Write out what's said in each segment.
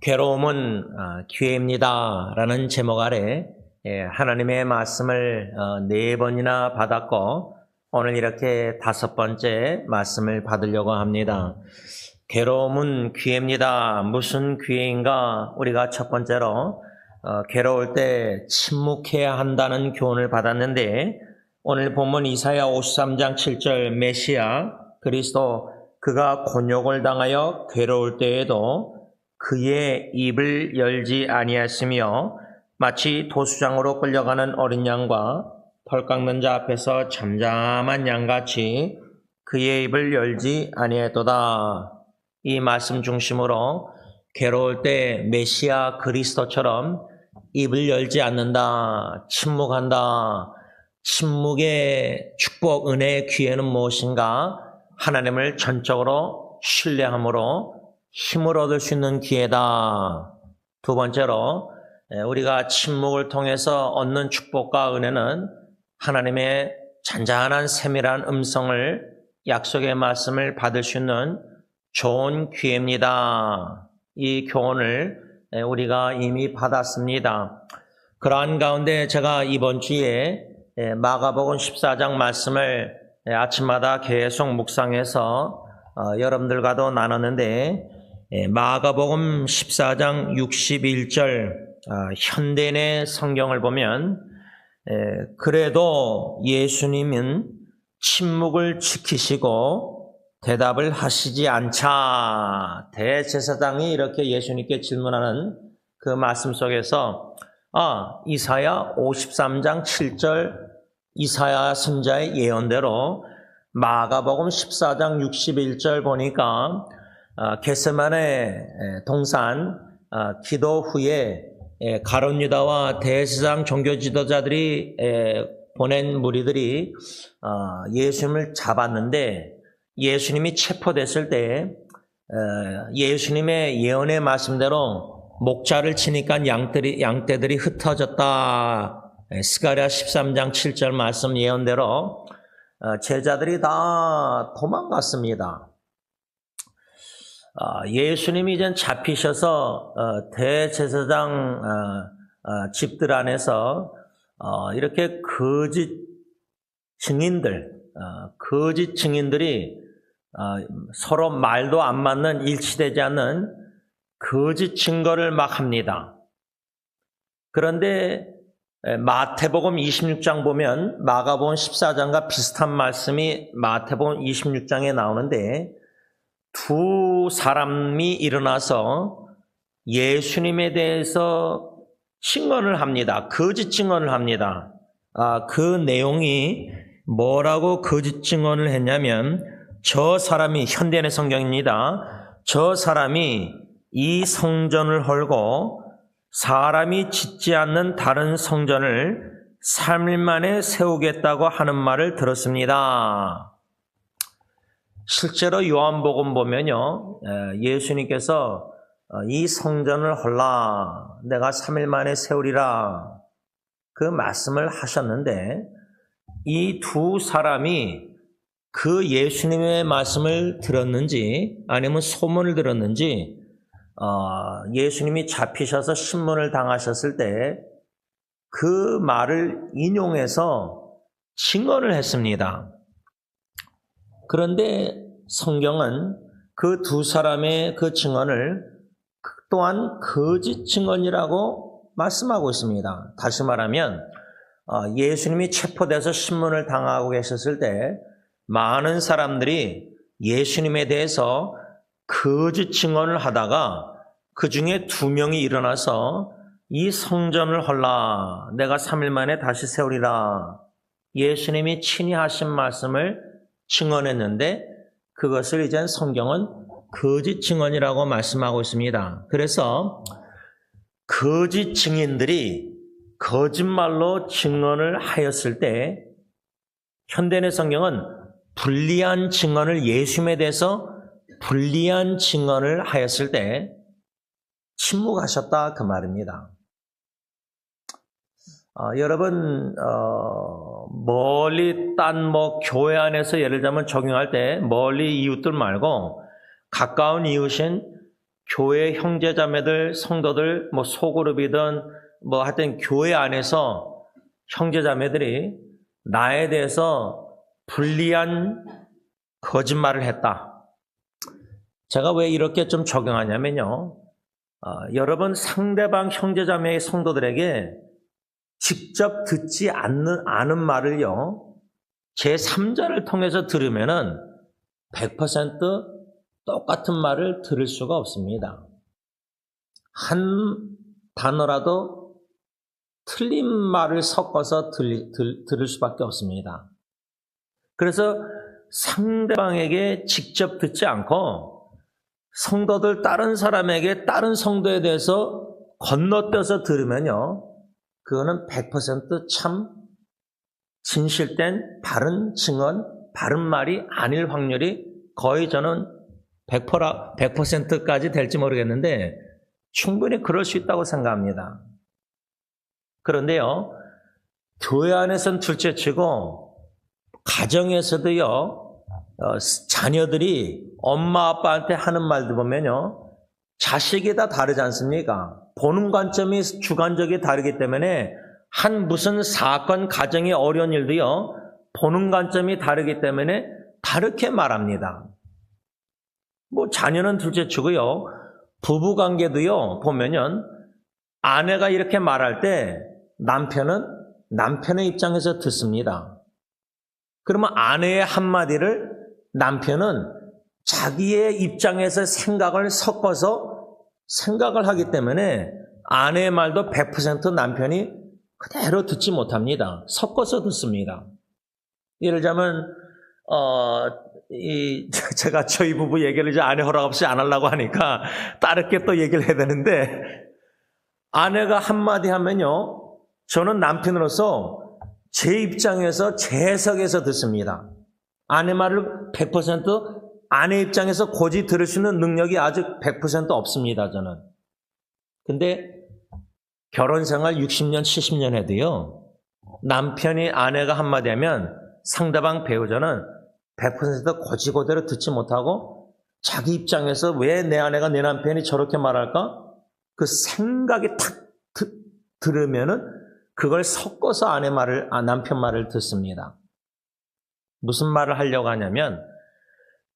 괴로움은 기회입니다 라는 제목 아래 하나님의 말씀을 4번이나 받았고 오늘 이렇게 5번째 말씀을 받으려고 합니다. 괴로움은 기회입니다. 무슨 기회인가? 우리가 첫 번째로 괴로울 때 침묵해야 한다는 교훈을 받았는데 오늘 본문 이사야 53장 7절 메시아 그리스도 그가 곤욕을 당하여 괴로울 때에도 그의 입을 열지 아니하시며 마치 도수장으로 끌려가는 어린 양과 털 깎는 자 앞에서 잠잠한 양같이 그의 입을 열지 아니했도다. 이 말씀 중심으로 괴로울 때 메시아 그리스도처럼 입을 열지 않는다, 침묵한다. 침묵의 축복, 은혜의 기회는 무엇인가? 하나님을 전적으로 신뢰함으로 힘을 얻을 수 있는 기회다. 두 번째로 우리가 침묵을 통해서 얻는 축복과 은혜는 하나님의 잔잔한 세밀한 음성을 약속의 말씀을 받을 수 있는 좋은 기회입니다. 이 교훈을 우리가 이미 받았습니다. 그러한 가운데 제가 이번 주에 마가복음 14장 말씀을 아침마다 계속 묵상해서 여러분들과도 나눴는데 마가복음 14장 61절 현대인의 성경을 보면 그래도 예수님은 침묵을 지키시고 대답을 하시지 않자. 대제사장이 이렇게 예수님께 질문하는 그 말씀 속에서 이사야 53장 7절 이사야 선지자의 예언대로 마가복음 14장 61절 보니까 겟세마네 동산 기도 후에 가룟 유다와 대제사장 종교 지도자들이 보낸 무리들이 예수님을 잡았는데 예수님이 체포됐을 때 예수님의 예언의 말씀대로 목자를 치니까 양떼들이 흩어졌다. 스가랴 13장 7절 말씀 예언대로 제자들이 다 도망갔습니다. 예수님이 이제 잡히셔서 대제사장 집들 안에서 이렇게 거짓 증인들이 서로 말도 안 맞는 일치되지 않는 거짓 증거를 막 합니다. 그런데 마태복음 26장 보면 마가복음 14장과 비슷한 말씀이 마태복음 26장에 나오는데 두 사람이 일어나서 예수님에 대해서 증언을 합니다. 거짓 증언을 합니다. 그 내용이 뭐라고 거짓 증언을 했냐면 저 사람이 현대인의 성경입니다. 저 사람이 이 성전을 헐고 사람이 짓지 않는 다른 성전을 3일 만에 세우겠다고 하는 말을 들었습니다. 실제로 요한복음 보면요, 예수님께서 이 성전을 헐라 내가 3일 만에 세우리라 그 말씀을 하셨는데 이 두 사람이 그 예수님의 말씀을 들었는지 아니면 소문을 들었는지 예수님이 잡히셔서 신문을 당하셨을 때 그 말을 인용해서 증언을 했습니다. 그런데 성경은 그 두 사람의 그 증언을 또한 거짓 증언이라고 말씀하고 있습니다. 다시 말하면 예수님이 체포돼서 신문을 당하고 계셨을 때 많은 사람들이 예수님에 대해서 거짓 증언을 하다가 그 중에 2명이 일어나서 이 성전을 헐라 내가 3일 만에 다시 세우리라 예수님이 친히 하신 말씀을 증언했는데 그것을 이제 성경은 거짓 증언이라고 말씀하고 있습니다. 그래서 거짓 증인들이 거짓말로 증언을 하였을 때 현대인의 성경은 불리한 증언을 예수님에 대해서 불리한 증언을 하였을 때 침묵하셨다 그 말입니다. 여러분 멀리 딴 교회 안에서 예를 들자면 적용할 때 멀리 이웃들 말고 가까운 이웃인 교회 형제자매들, 성도들, 뭐 소그룹이든 뭐 하여튼 교회 안에서 형제자매들이 나에 대해서 불리한 거짓말을 했다. 제가 왜 이렇게 좀 적용하냐면요. 여러분 상대방 형제자매의 성도들에게 직접 듣지 않은 말을요. 제3자를 통해서 들으면은 100% 똑같은 말을 들을 수가 없습니다. 한 단어라도 틀린 말을 섞어서 들을 수밖에 없습니다. 그래서 상대방에게 직접 듣지 않고 성도들 다른 사람에게 다른 성도에 대해서 건너뛰어서 들으면요. 그거는 100% 진실된 바른 증언, 바른 말이 아닐 확률이 거의 저는 100%까지 될지 모르겠는데 충분히 그럴 수 있다고 생각합니다. 그런데요, 교회 안에서는 둘째치고 가정에서도요, 자녀들이 엄마 아빠한테 하는 말들 보면요, 자식이 다 다르지 않습니까? 보는 관점이 주관적이 다르기 때문에 한 무슨 사건, 가정의 어려운 일도요, 보는 관점이 다르기 때문에 다르게 말합니다. 뭐 자녀는 둘째치고요, 부부 관계도요, 보면은 아내가 이렇게 말할 때 남편은 남편의 입장에서 듣습니다. 그러면 아내의 한마디를 남편은 자기의 입장에서 생각을 섞어서 생각을 하기 때문에 아내의 말도 100% 남편이 그대로 듣지 못합니다. 섞어서 듣습니다. 예를 들자면 제가 저희 부부 얘기를 이제 아내 허락 없이 안 하려고 하니까 다르게 또 얘기를 해야 되는데 아내가 한마디 하면요, 저는 남편으로서 제 입장에서 제 해석에서 듣습니다. 아내 말을 100% 아내 입장에서 고지 들을 수 있는 능력이 아직 100% 없습니다, 저는. 근데 결혼 생활 60년, 70년 해도요, 남편이 아내가 한마디 하면 상대방 배우자는 100% 고지고대로 듣지 못하고 자기 입장에서 왜 내 아내가 내 남편이 저렇게 말할까? 그 생각이 탁 들으면은 그걸 섞어서 남편 말을 듣습니다. 무슨 말을 하려고 하냐면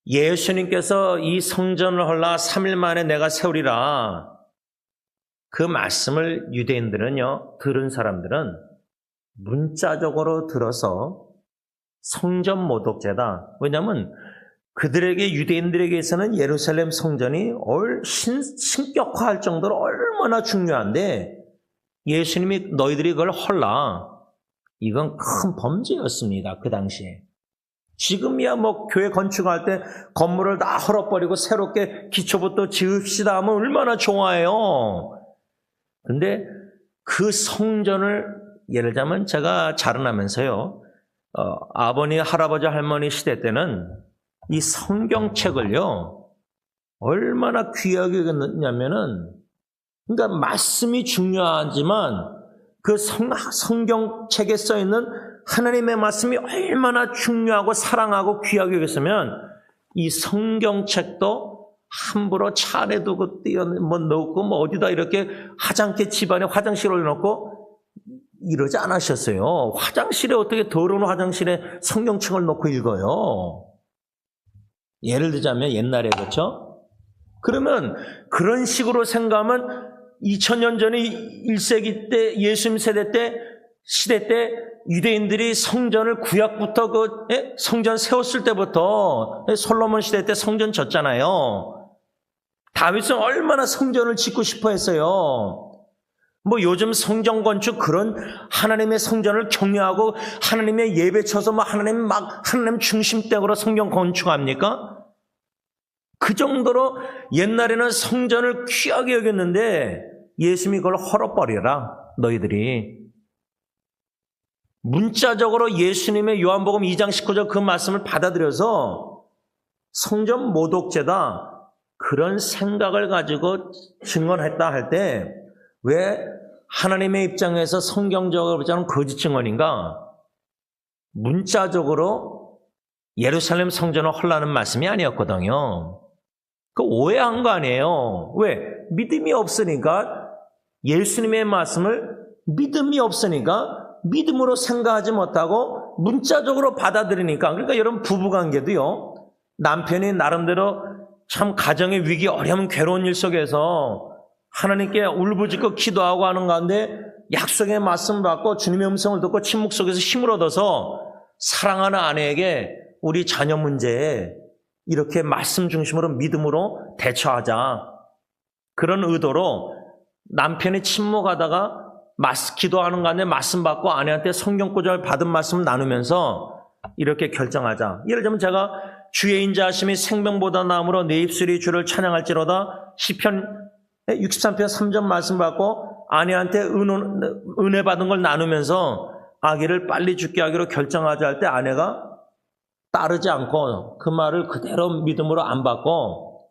예수님께서 이 성전을 헐라 3일 만에 내가 세우리라 그 말씀을 유대인들은요, 들은 사람들은 문자적으로 들어서 성전 모독죄다. 왜냐하면 그들에게 유대인들에게서는 예루살렘 성전이 신격화할 정도로 얼마나 중요한데 예수님이 너희들이 그걸 헐라. 이건 큰 범죄였습니다. 그 당시에. 지금이야 뭐 교회 건축할 때 건물을 다 헐어버리고 새롭게 기초부터 지읍시다 하면 얼마나 좋아해요. 근데 그 성전을 예를 들자면 제가 자라나면서요. 아버님, 할아버지, 할머니 시대 때는 이 성경책을요. 얼마나 귀하게 여겼냐면은 그러니까 말씀이 중요하지만 그 성경책에 써 있는 하나님의 말씀이 얼마나 중요하고 사랑하고 귀하게 여겼으면 이 성경책도 함부로 차 안에 두고 넣고 뭐 어디다 이렇게 하찮게 집안에 화장실에 올려놓고 이러지 않으셨어요. 화장실에 어떻게 더러운 화장실에 성경책을 놓고 읽어요. 예를 들자면 옛날에 그렇죠? 그러면 그런 식으로 생각하면 2000년 전에 1세기 때 예수님 세대 때 시대 때 유대인들이 성전을 구약부터 성전 세웠을 때부터 솔로몬 시대 때 성전 졌잖아요. 다윗은 얼마나 성전을 짓고 싶어 했어요. 뭐 요즘 성전 건축 그런 하나님의 성전을 격려하고 하나님의 예배 쳐서 뭐 하나님 중심적으로 성경 건축합니까? 그 정도로 옛날에는 성전을 귀하게 여겼는데 예수님이 그걸 헐어버려라 너희들이. 문자적으로 예수님의 요한복음 2장 19절 그 말씀을 받아들여서 성전 모독죄다 그런 생각을 가지고 증언했다 할 때 왜 하나님의 입장에서 성경적으로 보자면 거짓 증언인가? 문자적으로 예루살렘 성전을 헐라는 말씀이 아니었거든요. 그 오해한 거 아니에요. 왜? 믿음이 없으니까 예수님의 말씀을 믿음이 없으니까 믿음으로 생각하지 못하고 문자적으로 받아들이니까. 그러니까 여러분 부부관계도요. 남편이 나름대로 참 가정의 위기, 어려움, 괴로운 일 속에서 하나님께 울부짖고 기도하고 하는 가운데 약속의 말씀을 받고 주님의 음성을 듣고 침묵 속에서 힘을 얻어서 사랑하는 아내에게 우리 자녀 문제에 이렇게 말씀 중심으로 믿음으로 대처하자. 그런 의도로 남편이 침묵하다가 기도하는 가운데 말씀 받고 아내한테 성경 구절 받은 말씀을 나누면서 이렇게 결정하자. 예를 들면 제가 주의 인자하심이 생명보다 나음으로 내 입술이 주를 찬양할지로다. 시편 63편 3절 말씀 받고 아내한테 은혜 받은 걸 나누면서 아기를 빨리 죽게 하기로 결정하자 할 때 아내가 따르지 않고 그 말을 그대로 믿음으로 안 받고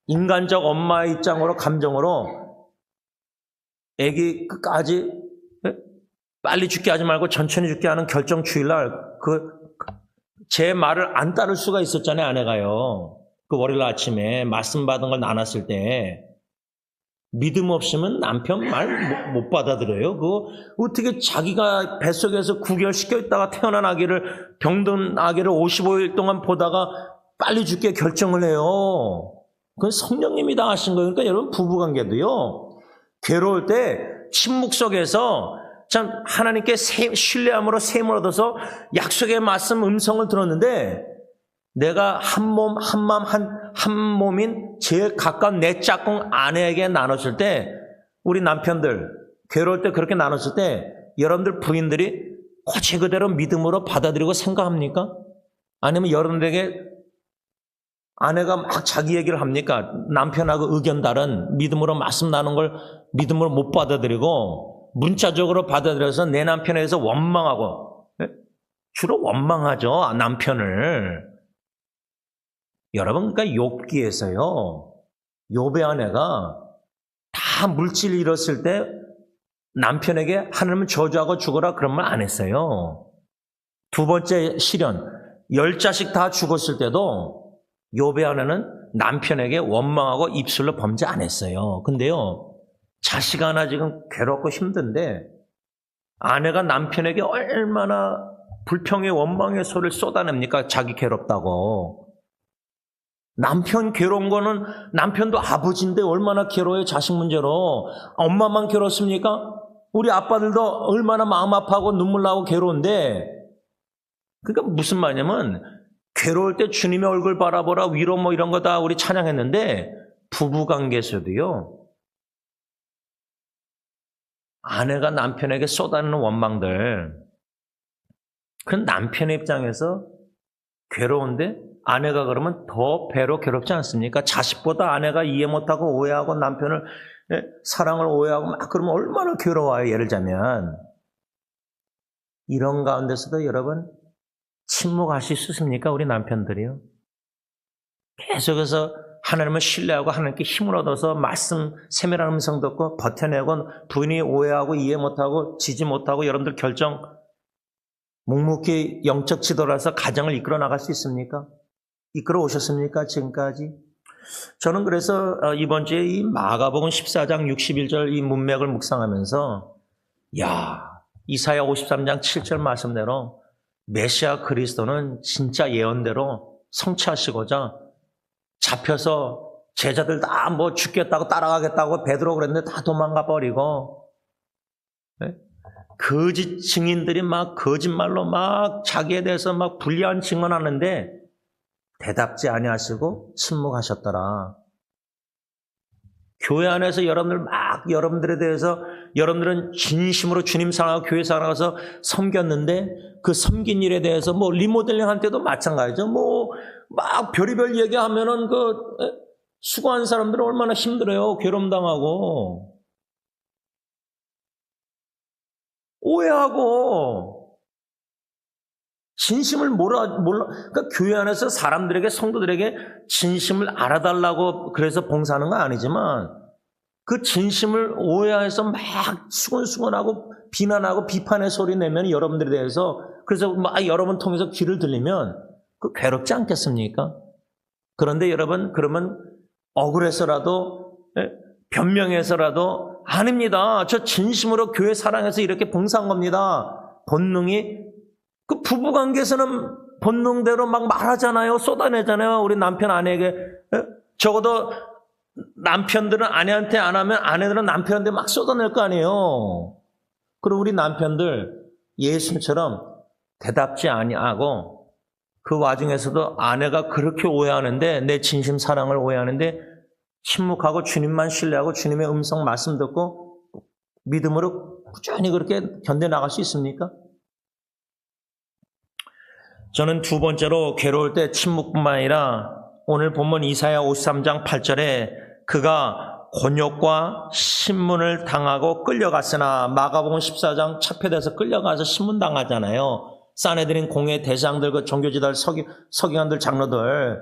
인간적 엄마의 입장으로 감정으로 아기 끝까지 빨리 죽게 하지 말고 천천히 죽게 하는 결정 주일날 제 말을 안 따를 수가 있었잖아요. 아내가요. 그 월요일 아침에 말씀 받은 걸 나눴을 때 믿음 없으면 남편 말 못 받아들여요. 그거 어떻게 자기가 뱃속에서 9개월 시켜 있다가 태어난 아기를 병든 아기를 55일 동안 보다가 빨리 죽게 결정을 해요. 그건 성령님이 다 하신 거예요. 그러니까 여러분 부부관계도요. 괴로울 때 침묵 속에서 참 하나님께 신뢰함으로 셈을 얻어서 약속의 말씀 음성을 들었는데 내가 한 몸인 제일 가까운 내 짝꿍 아내에게 나눴을 때 우리 남편들 괴로울 때 그렇게 나눴을 때 여러분들 부인들이 고치 그대로 믿음으로 받아들이고 생각합니까? 아니면 여러분들에게 아내가 막 자기 얘기를 합니까? 남편하고 의견 다른 믿음으로 말씀 나눈 걸 믿음으로 못 받아들이고 문자적으로 받아들여서 내 남편에 대해서 원망하고 주로 원망하죠. 남편을. 여러분, 그러니까 욥기에서요. 욥의 아내가 다 물질 잃었을 때 남편에게 하나님은 저주하고 죽어라 그런 말 안 했어요. 두 번째 시련, 10자식 다 죽었을 때도 욥의 아내는 남편에게 원망하고 입술로 범죄 안 했어요. 근데요, 자식 하나 지금 괴롭고 힘든데 아내가 남편에게 얼마나 불평의 원망의 소리를 쏟아냅니까? 자기 괴롭다고. 남편 괴로운 거는 남편도 아버지인데 얼마나 괴로워요. 자식 문제로. 엄마만 괴롭습니까? 우리 아빠들도 얼마나 마음 아파하고 눈물 나고 괴로운데 그러니까 무슨 말이냐면 괴로울 때 주님의 얼굴 바라보라 위로 뭐 이런 거 다 우리 찬양했는데 부부관계에서도요. 아내가 남편에게 쏟아내는 원망들 그 남편의 입장에서 괴로운데 아내가 그러면 더 배로 괴롭지 않습니까? 자식보다 아내가 이해 못하고 오해하고 남편을 사랑을 오해하고 막 그러면 얼마나 괴로워요. 예를 들자면 이런 가운데서도 여러분 침묵하실 수 있습니까? 우리 남편들이요. 계속해서 하나님을 신뢰하고 하나님께 힘을 얻어서 말씀 세밀한 음성 듣고 버텨내고 부인이 오해하고 이해 못하고 지지 못하고 여러분들 결정 묵묵히 영적 지도라서 가정을 이끌어 나갈 수 있습니까? 이끌어 오셨습니까? 지금까지? 저는 그래서 이번 주에 이 마가복음 14장 61절 이 문맥을 묵상하면서 이사야 53장 7절 말씀대로 메시아 그리스도는 진짜 예언대로 성취하시고자 잡혀서 제자들 다 뭐 죽겠다고 따라가겠다고 베드로 그랬는데 다 도망가 버리고 거짓 증인들이 막 거짓말로 막 자기에 대해서 막 불리한 증언하는데 대답지 아니하시고 침묵하셨더라. 교회 안에서 여러분들에 대해서 여러분들은 진심으로 주님 사랑하고 교회 사랑해서 섬겼는데 그 섬긴 일에 대해서 뭐 리모델링 할 때도 마찬가지죠. 뭐 막 별의별 얘기하면은 수고한 사람들은 얼마나 힘들어요. 괴롭당하고 오해하고 진심을 그러니까 교회 안에서 사람들에게 성도들에게 진심을 알아달라고 그래서 봉사하는 건 아니지만 그 진심을 오해해서 막 수근수근하고 비난하고 비판의 소리 내면 여러분들에 대해서 그래서 막 여러분 통해서 귀를 들리면 그 괴롭지 않겠습니까? 그런데 여러분 그러면 억울해서라도, 변명해서라도 아닙니다. 저 진심으로 교회 사랑해서 이렇게 봉사한 겁니다. 본능이 그 부부관계에서는 본능대로 막 말하잖아요. 쏟아내잖아요. 우리 남편 아내에게. 적어도 남편들은 아내한테 안 하면 아내들은 남편한테 막 쏟아낼 거 아니에요. 그리고 우리 남편들 예수님처럼 대답지 아니하고 그 와중에서도 아내가 그렇게 오해하는데, 내 진심 사랑을 오해하는데 침묵하고 주님만 신뢰하고 주님의 음성 말씀 듣고 믿음으로 꾸준히 그렇게 견뎌나갈 수 있습니까? 저는 두 번째로 괴로울 때 침묵뿐만 아니라 오늘 본문 이사야 53장 8절에 그가 곤욕과 신문을 당하고 끌려갔으나, 마가복음 14장 차표돼서 끌려가서 신문당하잖아요. 싸네드린 공회 대장들, 그 종교지도자, 서기관들, 장로들,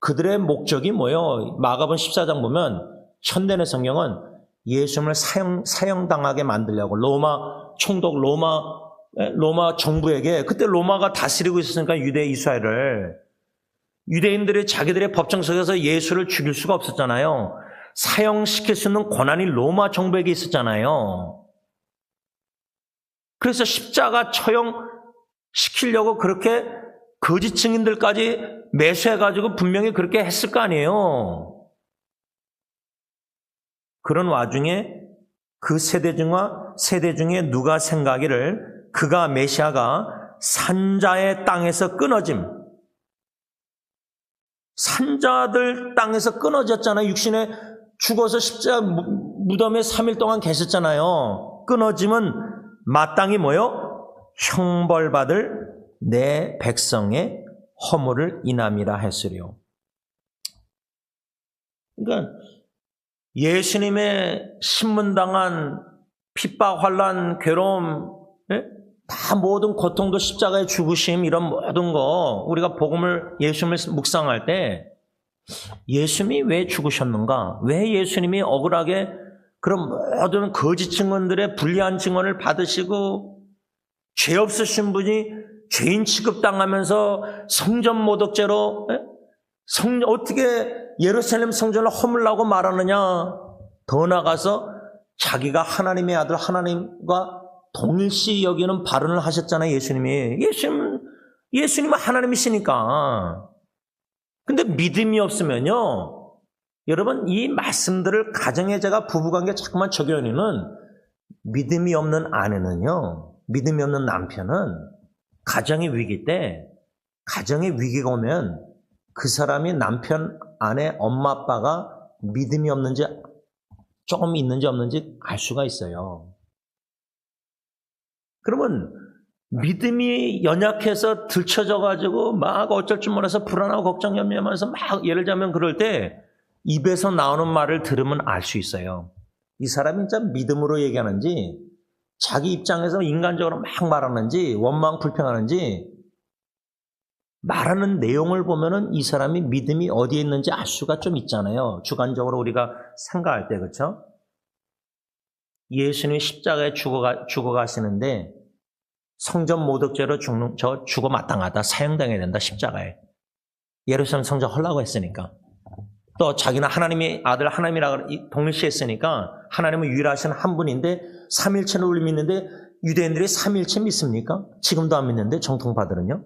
그들의 목적이 뭐예요? 마가복음 14장 보면 현대의 성경은 예수님을 사형당하게 만들려고 로마 총독, 로마 정부에게, 그때 로마가 다스리고 있었으니까 유대 이스라엘을, 유대인들이 자기들의 법정 속에서 예수를 죽일 수가 없었잖아요. 사형시킬 수 있는 권한이 로마 정부에게 있었잖아요. 그래서 십자가 처형시키려고 그렇게 거짓 증인들까지 매수해가지고 분명히 그렇게 했을 거 아니에요. 그런 와중에 그 세대 중에 누가 생각하기를 그가 메시아가 산자의 땅에서 끊어짐, 산자들 땅에서 끊어졌잖아요. 육신에 죽어서 십자가 무덤에 3일 동안 계셨잖아요. 끊어짐은 마땅히 뭐요? 형벌받을 내 백성의 허물을 인함이라 했으리요. 그러니까 예수님의 신문당한 핍박, 환난, 괴로움, 다 모든 고통도 십자가의 죽으심, 이런 모든 거 우리가 예수님을 묵상할 때 예수님이 왜 죽으셨는가? 왜 예수님이 억울하게 그런 모든 거짓 증언들의 불리한 증언을 받으시고 죄 없으신 분이 죄인 취급당하면서 성전 모독죄로 어떻게 예루살렘 성전을 허물라고 말하느냐? 더 나아가서 자기가 하나님의 아들, 하나님과 동일시 여기는 발언을 하셨잖아요. 예수님은 하나님이시니까. 근데 믿음이 없으면요, 여러분, 이 말씀들을 가정에, 제가 부부관계 자꾸만 적용하는, 믿음이 없는 아내는요, 믿음이 없는 남편은 가정의 위기 때, 가정의 위기가 오면 그 사람이 남편, 아내, 엄마, 아빠가 믿음이 없는지, 조금 있는지 없는지 알 수가 있어요. 그러면 믿음이 연약해서 들쳐져가지고 막 어쩔 줄 몰라서 불안하고 걱정, 염려하면서 막, 예를 들자면 그럴 때 입에서 나오는 말을 들으면 알 수 있어요. 이 사람이 진짜 믿음으로 얘기하는지, 자기 입장에서 인간적으로 막 말하는지, 원망 불평하는지, 말하는 내용을 보면은 이 사람이 믿음이 어디에 있는지 알 수가 좀 있잖아요. 주관적으로 우리가 생각할 때, 그렇죠? 예수님이 십자가에 죽어가시는데 성전 모독죄로 죽어 마땅하다, 사형당해야 된다, 십자가에. 예루살렘 성전 헐라고 했으니까. 또 자기는 하나님의 아들, 하나님이라고 동일시했으니까 하나님은 유일하신 한 분인데 삼일체를 우리 믿는데, 유대인들이 삼일체 믿습니까? 지금도 안 믿는데 정통파들은요.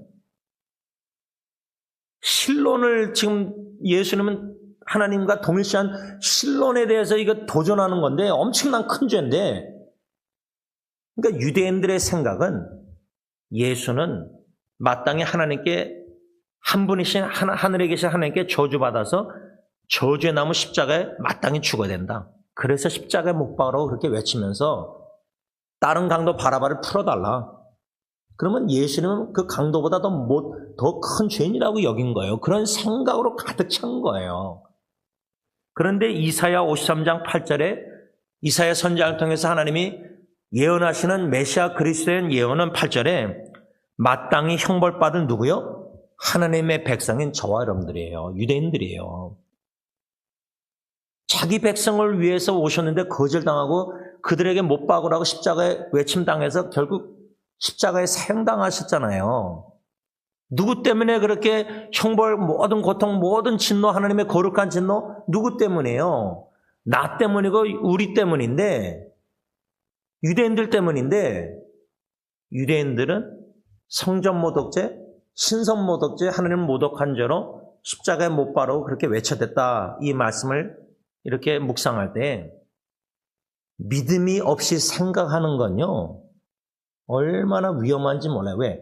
신론을 지금 예수님은 하나님과 동일시한 신론에 대해서 이거 도전하는 건데 엄청난 큰 죄인데, 그러니까 유대인들의 생각은 예수는 마땅히 하나님께, 한 분이신 하늘에 계신 하나님께 저주받아서 저주의 나무 십자가에 마땅히 죽어야 된다. 그래서 십자가에 못 박으라고 그렇게 외치면서 다른 강도 바라바를 풀어달라. 그러면 예수님은 그 강도보다 더 큰 죄인이라고 여긴 거예요. 그런 생각으로 가득 찬 거예요. 그런데 이사야 53장 8절에 이사야 선지자를 통해서 하나님이 예언하시는 메시아 그리스도의 예언은 8절에 마땅히 형벌받은 누구요? 하나님의 백성인 저와 여러분들이에요. 유대인들이에요. 자기 백성을 위해서 오셨는데 거절당하고 그들에게 못 박으라고 십자가에 외침당해서 결국 십자가에 사형당하셨잖아요. 누구 때문에 그렇게 형벌, 모든 고통, 모든 진노, 하나님의 거룩한 진노? 누구 때문이에요? 나 때문이고 우리 때문인데, 유대인들 때문인데, 유대인들은 성전 모독죄, 신성 모독죄, 하나님 모독한 죄로 십자가에 못 박고 그렇게 외쳐댔다. 이 말씀을 이렇게 묵상할 때 믿음이 없이 생각하는 건요, 얼마나 위험한지 몰라요. 왜?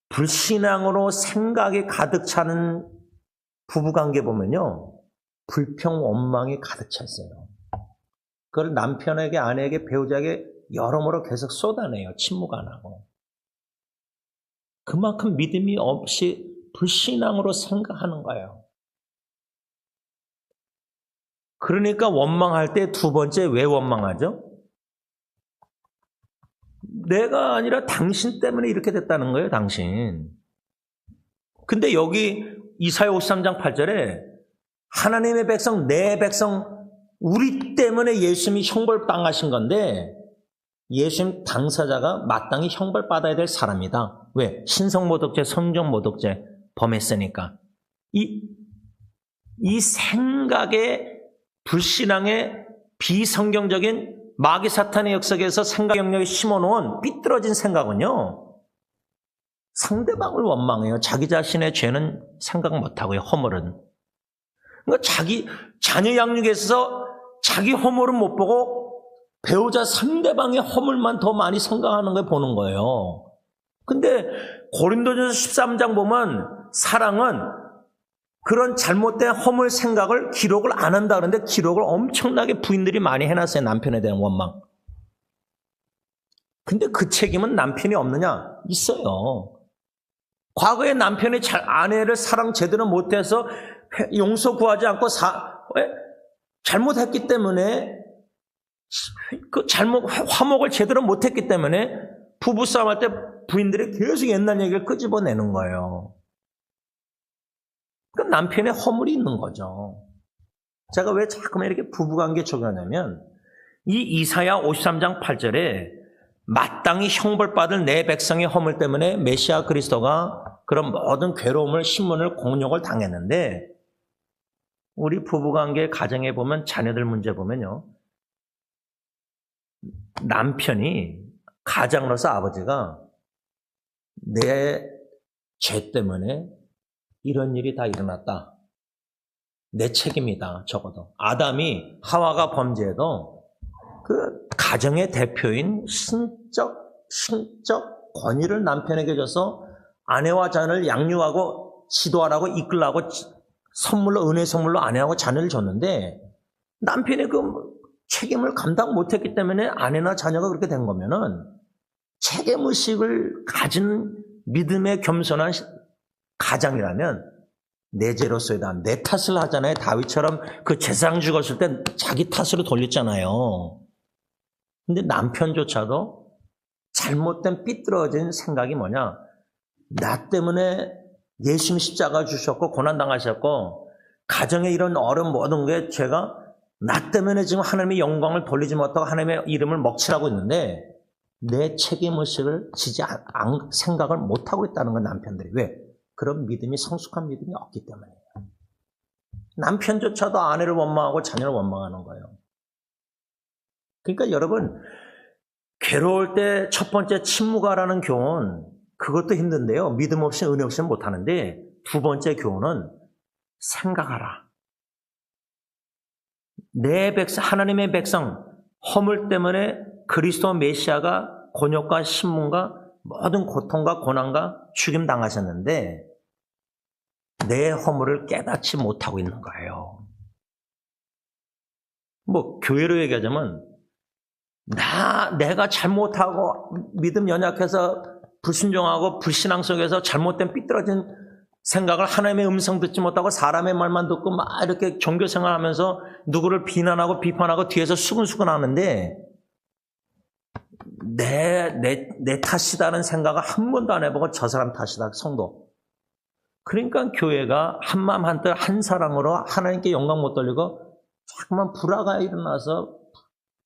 불신앙으로 생각이 가득 차는 부부관계 보면요, 불평, 원망이 가득 차 있어요. 그걸 남편에게, 아내에게, 배우자에게 여러모로 계속 쏟아내요. 침묵 안 하고. 그만큼 믿음이 없이 불신앙으로 생각하는 거예요. 그러니까 원망할 때 두 번째 왜 원망하죠? 내가 아니라 당신 때문에 이렇게 됐다는 거예요, 당신. 근데 여기 이사야 53장 8절에 하나님의 백성, 내 백성, 우리 때문에 예수님이 형벌당하신 건데 예수님 당사자가 마땅히 형벌받아야 될 사람이다. 왜? 신성모독죄, 성전모독죄 범했으니까. 이 생각의 불신앙의 비성경적인 마귀 사탄의 역사에서 생각 영역에 심어놓은 삐뚤어진 생각은요, 상대방을 원망해요. 자기 자신의 죄는 생각 못하고요, 허물은. 그러니까 자기 자녀 양육에 있어서 자기 허물은 못 보고 배우자 상대방의 허물만 더 많이 생각하는 걸 보는 거예요. 근데 고린도전서 13장 보면 사랑은 그런 잘못된 허물 생각을 기록을 안 한다 그러는데 기록을 엄청나게 부인들이 많이 해놨어요. 남편에 대한 원망. 근데 그 책임은 남편이 없느냐? 있어요. 과거에 남편이 아내를 사랑 제대로 못해서 용서 구하지 않고 잘못했기 때문에 그 화목을 제대로 못했기 때문에 부부싸움 할 때 부인들이 계속 옛날 얘기를 끄집어내는 거예요. 그 남편의 허물이 있는 거죠. 제가 왜 자꾸만 이렇게 부부관계 적용하냐면 이 이사야 53장 8절에 마땅히 형벌받을 내 백성의 허물 때문에 메시아 그리스도가 그런 모든 괴로움을, 신문을, 공욕을 당했는데 우리 부부관계 가정에 보면 자녀들 문제 보면요, 남편이 가장으로서 아버지가 내 죄 때문에 이런 일이 다 일어났다. 내 책임이다. 적어도. 아담이 하와가 범죄해도 그 가정의 대표인 신적 권위를 남편에게 줘서 아내와 자녀를 양육하고 지도하라고 이끌라고 선물로, 은혜 선물로 아내하고 자녀를 줬는데 남편이 그 책임을 감당 못했기 때문에 아내나 자녀가 그렇게 된 거면은 책임의식을 가진 믿음의 겸손한 가장이라면 내 죄로서이다. 내 탓을 하잖아요. 다윗처럼 그 제사장 죽었을 때 자기 탓으로 돌렸잖아요. 근데 남편조차도 잘못된 삐뚤어진 생각이 뭐냐? 나 때문에 예수님 십자가 주셨고 고난당하셨고 가정에 이런 어려운 모든 게 제가 나 때문에 지금 하나님의 영광을 돌리지 못하고 하나님의 이름을 먹칠하고 있는데 내 책임의식을 생각을 못하고 있다는 건 남편들이. 왜? 그런 믿음이, 성숙한 믿음이 없기 때문이에요. 남편조차도 아내를 원망하고 자녀를 원망하는 거예요. 그러니까 여러분, 괴로울 때 첫 번째 침묵하라는 교훈, 그것도 힘든데요. 믿음 없이 은혜 없이는 못하는데 두 번째 교훈은 생각하라. 내 백성, 하나님의 백성, 허물 때문에 그리스도 메시아가 곤욕과 신문과 모든 고통과 고난과 죽임 당하셨는데 내 허물을 깨닫지 못하고 있는 거예요. 뭐 교회로 얘기하자면 내가 잘못하고 믿음 연약해서 불순종하고 불신앙 속에서 잘못된 삐뚤어진 생각을 하나님의 음성 듣지 못하고 사람의 말만 듣고 막 이렇게 종교생활하면서 누구를 비난하고 비판하고 뒤에서 수근수근 하는데 내 탓이다는 생각을 한 번도 안 해보고 저 사람 탓이다, 성도. 그러니까 교회가 한마음 한뜻 한 사랑으로 하나님께 영광 못 돌리고 자꾸만 불화가 일어나서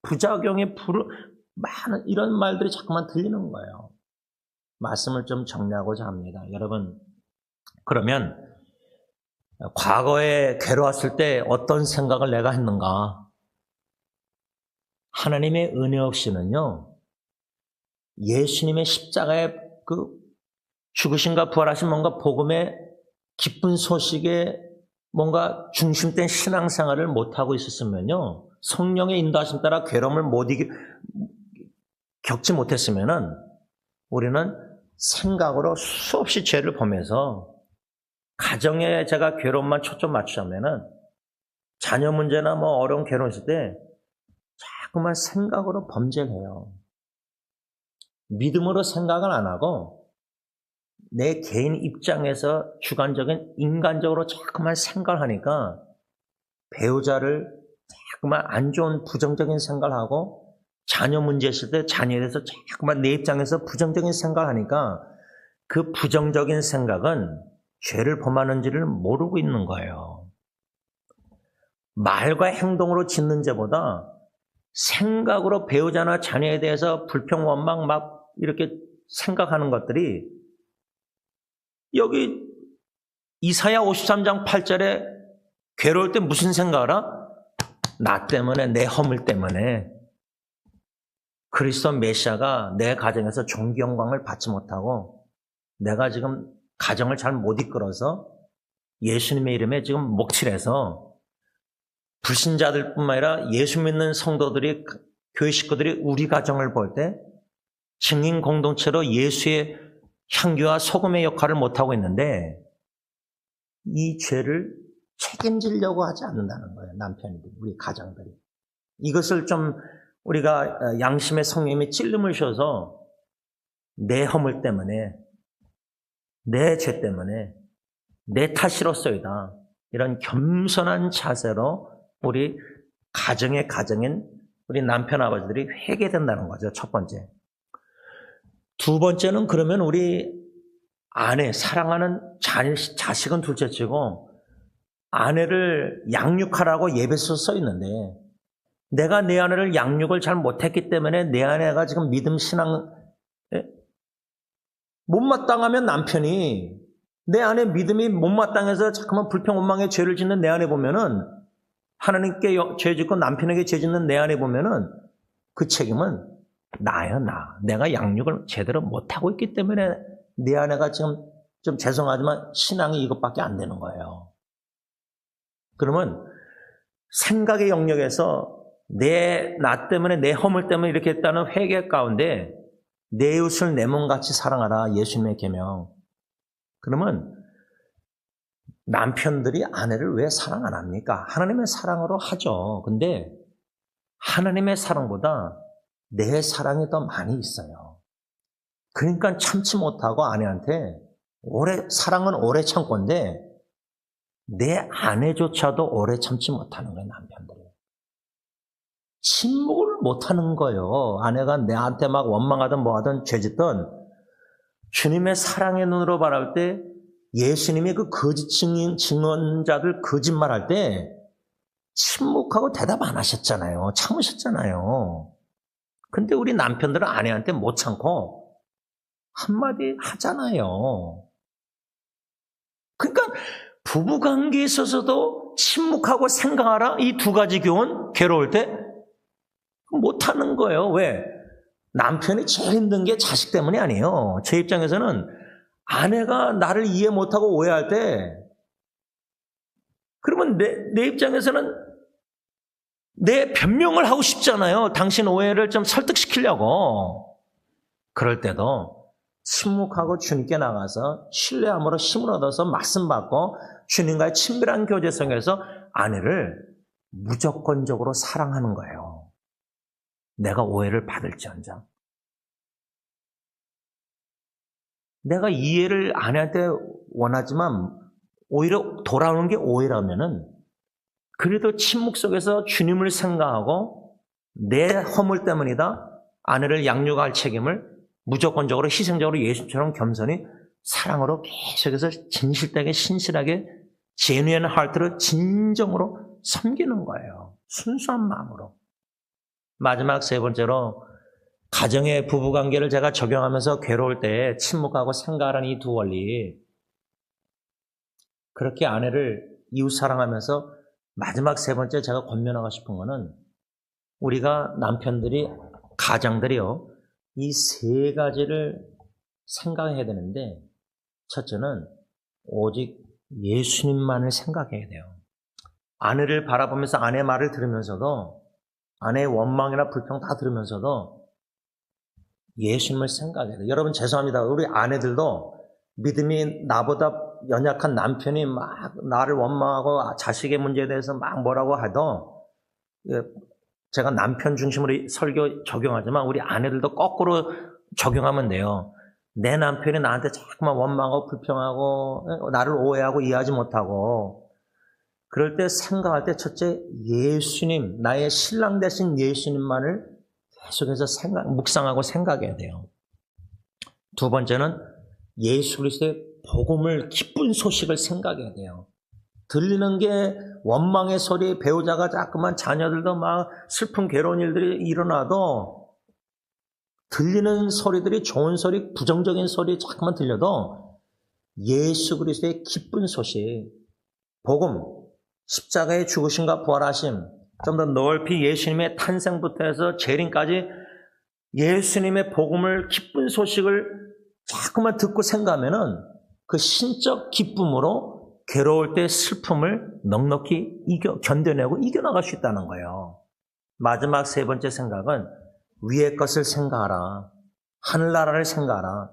부작용의 많은 이런 말들이 자꾸만 들리는 거예요. 말씀을 좀 정리하고자 합니다. 여러분, 그러면 과거에 괴로웠을 때 어떤 생각을 내가 했는가? 하나님의 은혜 없이는요, 예수님의 십자가의 그 죽으심과 부활하신 뭔가 복음의 기쁜 소식에 뭔가 중심된 신앙생활을 못하고 있었으면요, 성령의 인도하심 따라 괴로움을 겪지 못했으면은 우리는 생각으로 수없이 죄를 범해서 가정에 제가 괴로움만 초점 맞추자면은 자녀 문제나 뭐 어려운 괴로움 있을 때 자꾸만 생각으로 범죄를 해요. 믿음으로 생각을 안 하고 내 개인 입장에서 주관적인 인간적으로 자꾸만 생각을 하니까 배우자를 자꾸만 안 좋은 부정적인 생각을 하고 자녀 문제 있을 때 자녀에 대해서 자꾸만 내 입장에서 부정적인 생각을 하니까 그 부정적인 생각은 죄를 범하는지를 모르고 있는 거예요. 말과 행동으로 짓는 죄보다 생각으로 배우자나 자녀에 대해서 불평, 원망 막 이렇게 생각하는 것들이 여기 이사야 53장 8절에 괴로울 때 무슨 생각하라? 나 때문에, 내 허물 때문에 그리스도 메시아가 내 가정에서 존귀 영광을 받지 못하고 내가 지금 가정을 잘 못 이끌어서 예수님의 이름에 지금 목칠해서 불신자들뿐만 아니라 예수 믿는 성도들이, 교회 식구들이 우리 가정을 볼 때 증인 공동체로 예수의 향기와 소금의 역할을 못하고 있는데 이 죄를 책임지려고 하지 않는다는 거예요. 남편들이, 우리 가정들이. 이것을 좀 우리가 양심의 성령님이 찔림을 줘서 내 허물 때문에, 내 죄 때문에, 내 탓이로소이다. 이런 겸손한 자세로 우리 가정인 우리 남편 아버지들이 회개된다는 거죠. 첫 번째. 두 번째는 그러면 우리 아내, 사랑하는 자식은 둘째치고 아내를 양육하라고 예배서 써 있는데 내가 내 아내를 양육을 잘 못했기 때문에 내 아내가 지금 믿음 신앙 못마땅하면 남편이 내 아내 믿음이 못마땅해서 자꾸만 불평 원망의 죄를 짓는 내 아내 보면은 하나님께 죄 짓고 남편에게 죄 짓는 내 아내 보면은 그 책임은 나야, 나. 내가 양육을 제대로 못하고 있기 때문에 내 아내가 지금 좀 죄송하지만 신앙이 이것밖에 안 되는 거예요. 그러면 생각의 영역에서 나 때문에, 내 허물 때문에 이렇게 했다는 회개 가운데 내 이웃을 내 몸같이 사랑하라. 예수님의 계명. 그러면 남편들이 아내를 왜 사랑 안 합니까? 하나님의 사랑으로 하죠. 근데 하나님의 사랑보다 내 사랑이 더 많이 있어요. 그러니까 참지 못하고 아내한테 사랑은 오래 참고인데 내 아내조차도 오래 참지 못하는 거예요, 남편들이. 침묵을 못하는 거예요. 아내가 내한테 막 원망하든 뭐하든 죄짓든 주님의 사랑의 눈으로 바라볼 때 예수님이 그 거짓 증언자들 거짓말할 때 침묵하고 대답 안 하셨잖아요. 참으셨잖아요. 근데 우리 남편들은 아내한테 못 참고 한마디 하잖아요. 그러니까 부부관계에 있어서도 침묵하고 생각하라. 이 두 가지 교훈 괴로울 때 못하는 거예요. 왜? 남편이 제일 힘든 게 자식 때문이 아니에요. 제 입장에서는 아내가 나를 이해 못하고 오해할 때 그러면 내 입장에서는 내 변명을 하고 싶잖아요. 당신 오해를 좀 설득시키려고. 그럴 때도 침묵하고 주님께 나가서 신뢰함으로 힘을 얻어서 말씀 받고 주님과의 친밀한 교제 속에서 아내를 무조건적으로 사랑하는 거예요. 내가 오해를 받을지언정. 내가 이해를 아내한테 원하지만 오히려 돌아오는 게 오해라면은 그래도 침묵 속에서 주님을 생각하고 내 허물 때문이다. 아내를 양육할 책임을 무조건적으로 희생적으로 예수처럼 겸손히 사랑으로 계속해서 진실되게 신실하게 제뉴인 하트로 진정으로 섬기는 거예요. 순수한 마음으로. 마지막 세 번째로 가정의 부부관계를 제가 적용하면서 괴로울 때 침묵하고 생각하는 이 두 원리. 그렇게 아내를 이웃 사랑하면서 마지막 세 번째 제가 권면하고 싶은 거는 우리가 남편들이, 가장들이요, 이 세 가지를 생각해야 되는데, 첫째는 오직 예수님만을 생각해야 돼요. 아내를 바라보면서 아내 말을 들으면서도, 아내의 원망이나 불평 다 들으면서도 예수님을 생각해야 돼요. 여러분 죄송합니다. 우리 아내들도 믿음이 나보다 연약한 남편이 막 나를 원망하고 자식의 문제에 대해서 막 뭐라고 해도, 제가 남편 중심으로 설교 적용하지만 우리 아내들도 거꾸로 적용하면 돼요. 내 남편이 나한테 자꾸만 원망하고 불평하고 나를 오해하고 이해하지 못하고, 그럴 때 생각할 때 첫째 예수님, 나의 신랑 되신 예수님만을 계속해서 묵상하고 생각해야 돼요. 두 번째는 예수 그리스도의 복음을, 기쁜 소식을 생각해야 돼요. 들리는 게 원망의 소리, 배우자가 자꾸만 자녀들도 막 슬픈 괴로운 일들이 일어나도 들리는 소리들이 좋은 소리, 부정적인 소리 자꾸만 들려도 예수 그리스도의 기쁜 소식, 복음, 십자가의 죽으심과 부활하심, 좀 더 넓이 예수님의 탄생부터 해서 재림까지 예수님의 복음을, 기쁜 소식을 자꾸만 듣고 생각하면은 그 신적 기쁨으로 괴로울 때 슬픔을 넉넉히 견뎌내고 이겨나갈 수 있다는 거예요. 마지막 세 번째 생각은 위의 것을 생각하라. 하늘나라를 생각하라.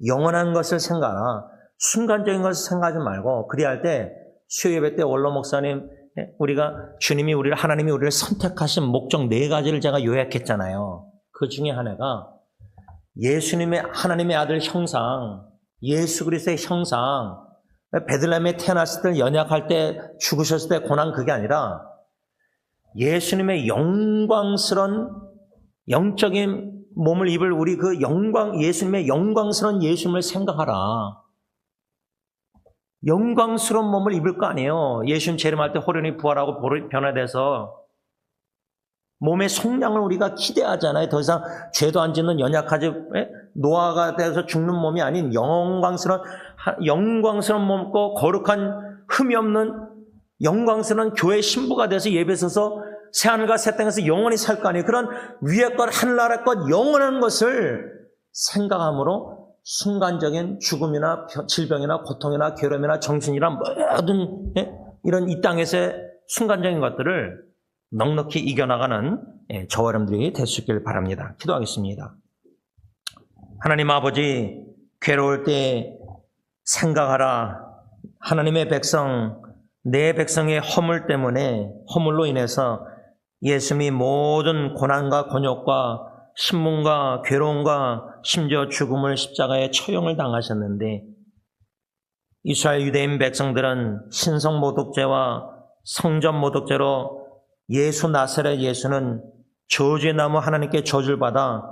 영원한 것을 생각하라. 순간적인 것을 생각하지 말고, 그리할 때 수요예배 때 원로 목사님, 하나님이 우리를 선택하신 목적 네 가지를 제가 요약했잖아요. 그 중에 하나가 예수님의, 하나님의 아들 형상, 예수 그리스도의 형상, 베들레헴에 태어났을 때, 연약할 때, 죽으셨을 때 고난, 그게 아니라 예수님의 영광스러운 영적인 몸을 입을 우리 그 예수님의 영광스러운 예수님을 생각하라. 영광스러운 몸을 입을 거 아니에요. 예수님 재림할 때 호련히 부활하고 변화돼서 몸의 속량을 우리가 기대하잖아요. 더 이상 죄도 안 짓는 연약하지, 노아가 돼서 죽는 몸이 아닌 영광스러운 몸과 거룩한 흠이 없는 영광스러운 교회 신부가 돼서 예배 서서 새하늘과 새 땅에서 영원히 살 거 아니에요. 그런 위의 것, 하늘나라 것, 영원한 것을 생각함으로 순간적인 죽음이나 질병이나 고통이나 괴로움이나 정신이나 모든 이런 이 땅에서의 순간적인 것들을 넉넉히 이겨나가는 저와 여러분들이 될 수 있기를 바랍니다. 기도하겠습니다. 하나님 아버지, 괴로울 때 생각하라. 하나님의 백성, 내 백성의 허물로 인해서 예수님이 모든 고난과 곤욕과 신문과 괴로움과 심지어 죽음을, 십자가에 처형을 당하셨는데, 이스라엘 유대인 백성들은 신성 모독죄와 성전 모독죄로 예수 나사렛 예수는 저주의 나무, 하나님께 저주를 받아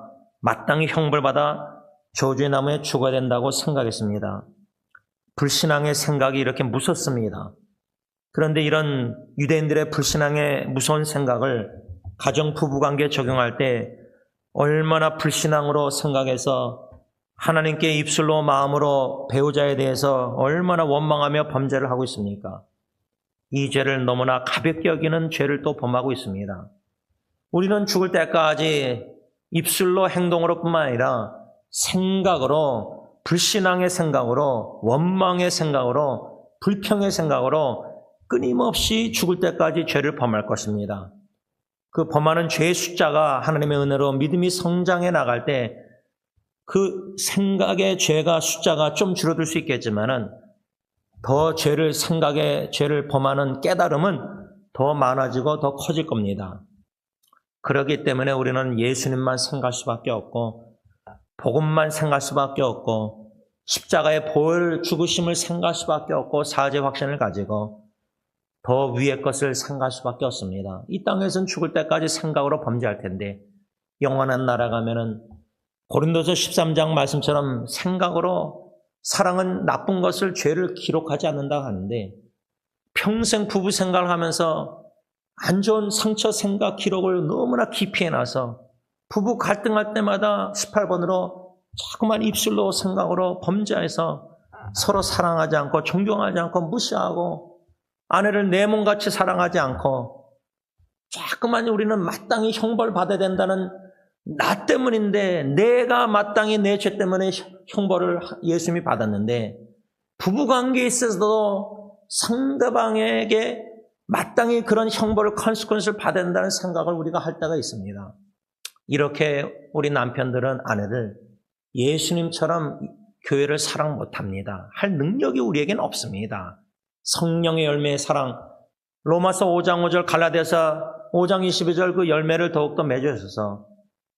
마땅히 형벌받아 저주의 나무에 죽어야 된다고 생각했습니다. 불신앙의 생각이 이렇게 무섭습니다. 그런데 이런 유대인들의 불신앙의 무서운 생각을 가정 부부관계에 적용할 때 얼마나 불신앙으로 생각해서 하나님께 입술로 마음으로 배우자에 대해서 얼마나 원망하며 범죄를 하고 있습니까? 이 죄를 너무나 가볍게 여기는 죄를 또 범하고 있습니다. 우리는 죽을 때까지 입술로, 행동으로 뿐만 아니라 생각으로, 불신앙의 생각으로, 원망의 생각으로, 불평의 생각으로 끊임없이 죽을 때까지 죄를 범할 것입니다. 그 범하는 죄의 숫자가 하나님의 은혜로 믿음이 성장해 나갈 때 그 생각의 죄가 숫자가 좀 줄어들 수 있겠지만은 더 생각의 죄를 범하는 깨달음은 더 많아지고 더 커질 겁니다. 그렇기 때문에 우리는 예수님만 생각할 수밖에 없고, 복음만 생각할 수밖에 없고, 십자가의 보혈 죽으심을 생각할 수밖에 없고, 사죄 확신을 가지고 더 위의 것을 생각할 수밖에 없습니다. 이 땅에서는 죽을 때까지 생각으로 범죄할 텐데, 영원한 나라 가면은 고린도서 13장 말씀처럼 생각으로, 사랑은 나쁜 것을, 죄를 기록하지 않는다고 하는데, 평생 부부 생각을 하면서 안 좋은 상처 생각 기록을 너무나 깊이 해놔서 부부 갈등할 때마다 18번으로 자꾸만 입술로 생각으로 범죄해서 서로 사랑하지 않고 존경하지 않고 무시하고 아내를 내 몸같이 사랑하지 않고 자꾸만 우리는 마땅히 형벌 받아야 된다는 나 때문인데 내가 마땅히 내 죄 때문에 형벌을 예수님이 받았는데 부부관계에 있어서도 상대방에게 마땅히 그런 형벌을 컨시퀀스를 받아야 된다는 생각을 우리가 할 때가 있습니다. 이렇게 우리 남편들은 아내를 예수님처럼 교회를 사랑 못합니다. 할 능력이 우리에게는 없습니다. 성령의 열매의 사랑, 로마서 5장 5절 갈라디아서 5장 22절 그 열매를 더욱더 맺어주셔서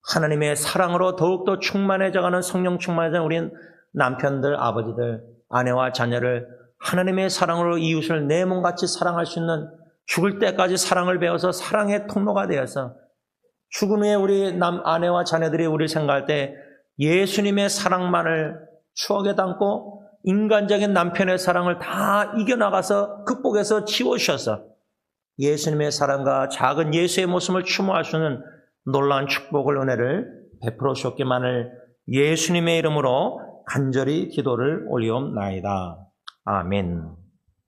하나님의 사랑으로 더욱더 충만해져가는 성령 충만해져가는 우리 남편들, 아버지들, 아내와 자녀를 하나님의 사랑으로 이웃을 내 몸같이 사랑할 수 있는 죽을 때까지 사랑을 배워서 사랑의 통로가 되어서 죽은 후에 우리 아내와 자녀들이 우리를 생각할 때 예수님의 사랑만을 추억에 담고 인간적인 남편의 사랑을 다 이겨나가서 극복해서 지워주셔서 예수님의 사랑과 작은 예수의 모습을 추모할 수 있는 놀라운 축복을 은혜를 베풀어 주셨기만을 예수님의 이름으로 간절히 기도를 올리옵나이다. 아멘.